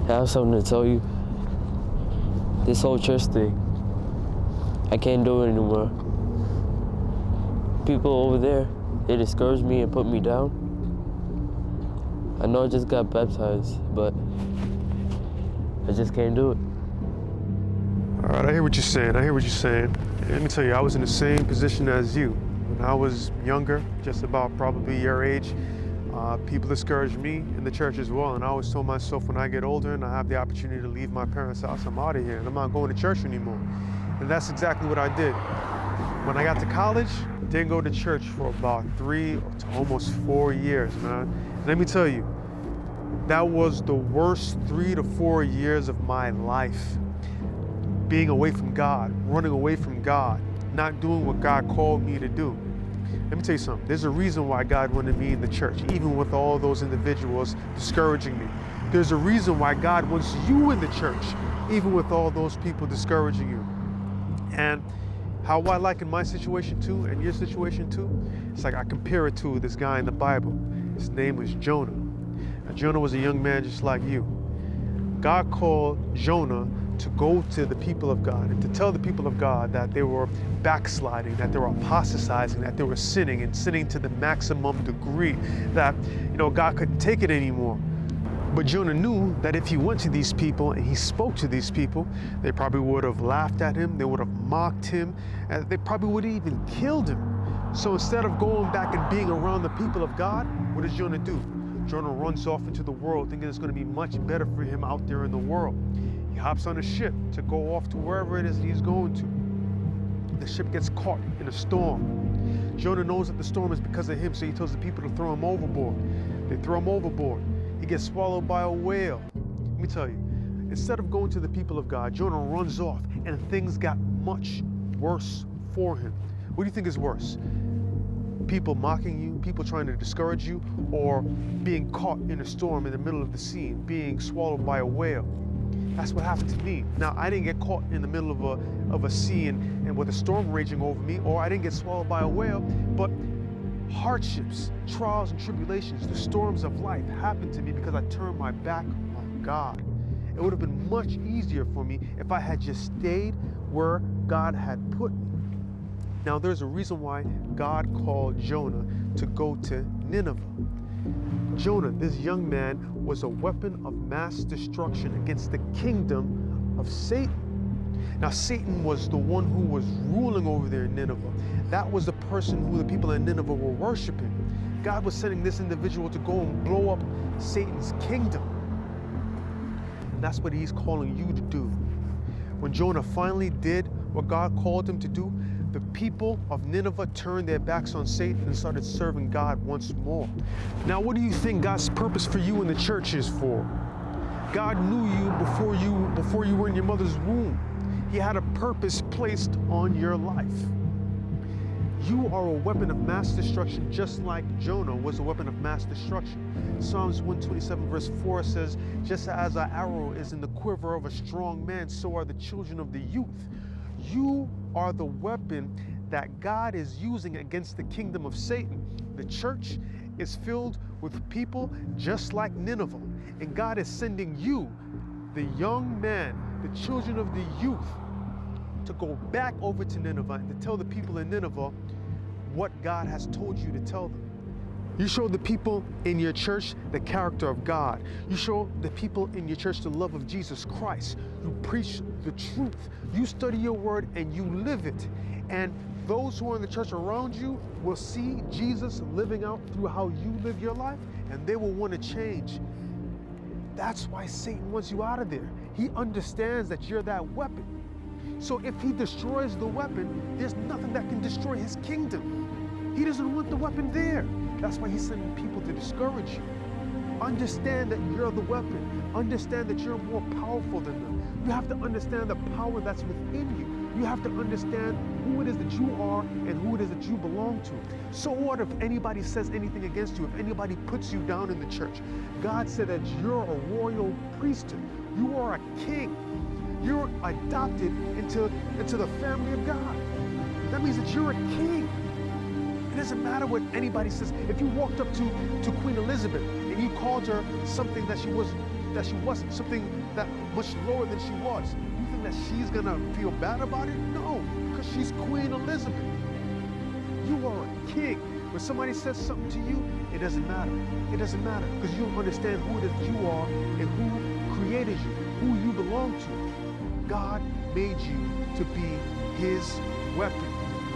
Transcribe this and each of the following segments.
I have something to tell you. This whole church thing, I can't do it anymore. People over there, they discourage me and put me down. I know I just got baptized, but I just can't do it. All right, I hear what you're saying. Let me tell you, I was in the same position as you. When I was younger, just about probably your age, people discouraged me in the church as well. And I always told myself, when I get older and I have the opportunity to leave my parents' house, I'm out of here and I'm not going to church anymore. And that's exactly what I did. When I got to college, didn't go to church for about 3 to almost 4 years, man. And let me tell you, that was the worst 3 to 4 years of my life. Being away from God, running away from God, not doing what God called me to do. Let me tell you something. There's a reason why God wanted me in the church, even with all those individuals discouraging me. There's a reason why God wants you in the church, even with all those people discouraging you. And how I like in my situation too, and your situation too, it's like I compare it to this guy in the Bible. His name was Jonah. Now, Jonah was a young man just like you. God called Jonah to go to the people of God and to tell the people of God that they were backsliding, that they were apostatizing, that they were sinning and sinning to the maximum degree that, God couldn't take it anymore. But Jonah knew that if he went to these people and he spoke to these people, they probably would have laughed at him, they would have mocked him, and they probably would have even killed him. So instead of going back and being around the people of God, what does Jonah do? Jonah runs off into the world thinking it's going to be much better for him out there in the world. He hops on a ship to go off to wherever it is he's going to. The ship gets caught in a storm. Jonah knows that the storm is because of him, so he tells the people to throw him overboard. They throw him overboard. He gets swallowed by a whale. Let me tell you, instead of going to the people of God, Jonah runs off and things got much worse for him. What do you think is worse? People mocking you, people trying to discourage you, or being caught in a storm in the middle of the sea, being swallowed by a whale? That's what happened to me. Now, I didn't get caught in the middle of a sea and with a storm raging over me, or I didn't get swallowed by a whale, but hardships, trials and tribulations, the storms of life happened to me because I turned my back on God. It would have been much easier for me if I had just stayed where God had put me. Now, there's a reason why God called Jonah to go to Nineveh. Jonah, this young man, was a weapon of mass destruction against the kingdom of Satan. Now, Satan was the one who was ruling over there in Nineveh. That was the person who the people in Nineveh were worshiping. God was sending this individual to go and blow up Satan's kingdom. And that's what he's calling you to do. When Jonah finally did what God called him to do, the people of Nineveh turned their backs on Satan and started serving God once more. Now, what do you think God's purpose for you in the church is for? God knew you before you were in your mother's womb. He had a purpose placed on your life. You are a weapon of mass destruction, just like Jonah was a weapon of mass destruction. Psalms 127 verse 4 says, just as an arrow is in the quiver of a strong man, so are the children of the youth. You are the weapon that God is using against the kingdom of Satan. The church is filled with people just like Nineveh, and God is sending you, the young man, the children of the youth, to go back over to Nineveh and to tell the people in Nineveh what God has told you to tell them. You show the people in your church the character of God. You show the people in your church the love of Jesus Christ. You preach the truth. You study your word and you live it. And those who are in the church around you will see Jesus living out through how you live your life, and they will want to change. That's why Satan wants you out of there. He understands that you're that weapon. So if he destroys the weapon, there's nothing that can destroy his kingdom. He doesn't want the weapon there. That's why he's sending people to discourage you. Understand that you're the weapon. Understand that you're more powerful than them. You have to understand the power that's within you. You have to understand who it is that you are and who it is that you belong to. So what if anybody says anything against you, if anybody puts you down in the church? God said that you're a royal priesthood. You are a king. You're adopted into the family of God. That means that you're a king. It doesn't matter what anybody says. If you walked up to Queen Elizabeth and you called her something that she wasn't that she wasn't, something that much lower than she was. You think that she's gonna feel bad about it? No, because she's Queen Elizabeth. You are a king. When somebody says something to you, it doesn't matter. It doesn't matter because you don't understand who it is you are and who created you, who you belong to. God made you to be his weapon.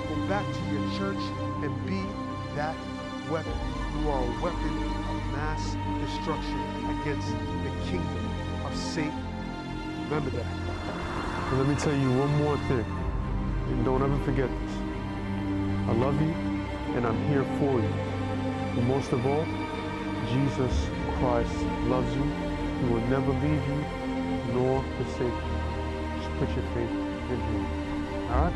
Go back to your church and be that weapon. You are a weapon of mass destruction against the kingdom of Satan. Remember that. And let me tell you one more thing, and don't ever forget this. I love you, and I'm here for you. And most of all, Jesus Christ loves you. He will never leave you nor forsake you. Just put your faith in him. All right?